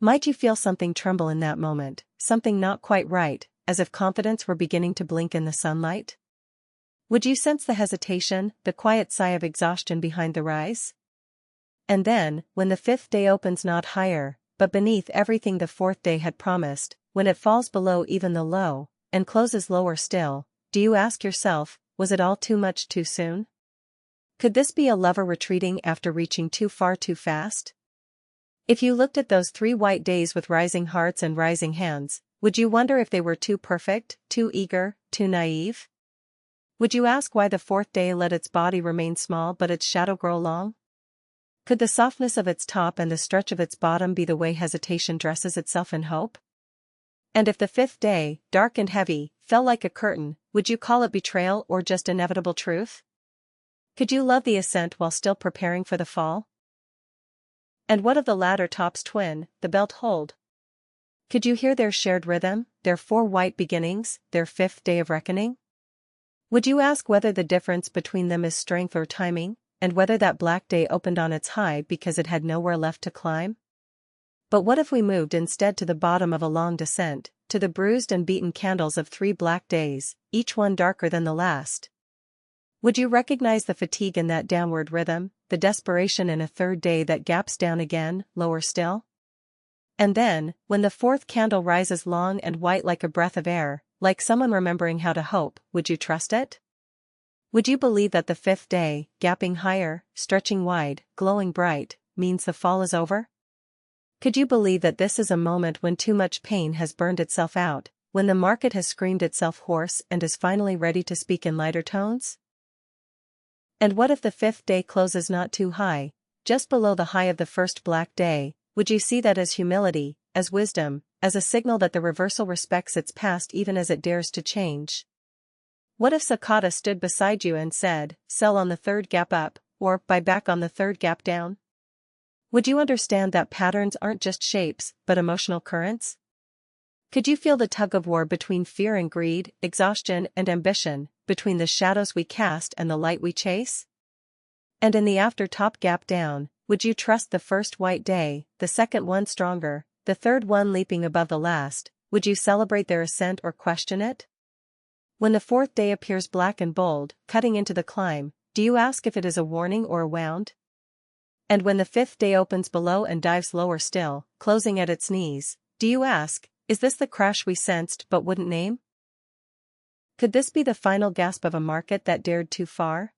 Might you feel something tremble in that moment, something not quite right, as if confidence were beginning to blink in the sunlight? Would you sense the hesitation, the quiet sigh of exhaustion behind the rise? And then, when the fifth day opens not higher, but beneath everything the fourth day had promised, when it falls below even the low, and closes lower still, do you ask yourself, was it all too much too soon? Could this be a lover retreating after reaching too far too fast? If you looked at those 3 white days with rising hearts and rising hands, would you wonder if they were too perfect, too eager, too naive? Would you ask why the fourth day let its body remain small but its shadow grow long? Could the softness of its top and the stretch of its bottom be the way hesitation dresses itself in hope? And if the fifth day, dark and heavy, fell like a curtain, would you call it betrayal or just inevitable truth? Could you love the ascent while still preparing for the fall? And what of the ladder top's twin, the belt hold? Could you hear their shared rhythm, their 4 white beginnings, their fifth day of reckoning? Would you ask whether the difference between them is strength or timing, and whether that black day opened on its high because it had nowhere left to climb? But what if we moved instead to the bottom of a long descent, to the bruised and beaten candles of 3 black days, each one darker than the last? Would you recognize the fatigue in that downward rhythm, the desperation in a third day that gaps down again, lower still? And then, when the fourth candle rises long and white like a breath of air, like someone remembering how to hope, would you trust it? Would you believe that the fifth day, gapping higher, stretching wide, glowing bright, means the fall is over? Could you believe that this is a moment when too much pain has burned itself out, when the market has screamed itself hoarse and is finally ready to speak in lighter tones? And what if the fifth day closes not too high, just below the high of the first black day? Would you see that as humility, as wisdom, as a signal that the reversal respects its past even as it dares to change? What if Sakata stood beside you and said, sell on the third gap up, or buy back on the third gap down? Would you understand that patterns aren't just shapes, but emotional currents? Could you feel the tug-of-war between fear and greed, exhaustion and ambition, between the shadows we cast and the light we chase? And in the after-top gap down, would you trust the first white day, the second one stronger, the third one leaping above the last? Would you celebrate their ascent or question it? When the fourth day appears black and bold, cutting into the climb, do you ask if it is a warning or a wound? And when the fifth day opens below and dives lower still, closing at its knees, do you ask, is this the crash we sensed but wouldn't name? Could this be the final gasp of a market that dared too far?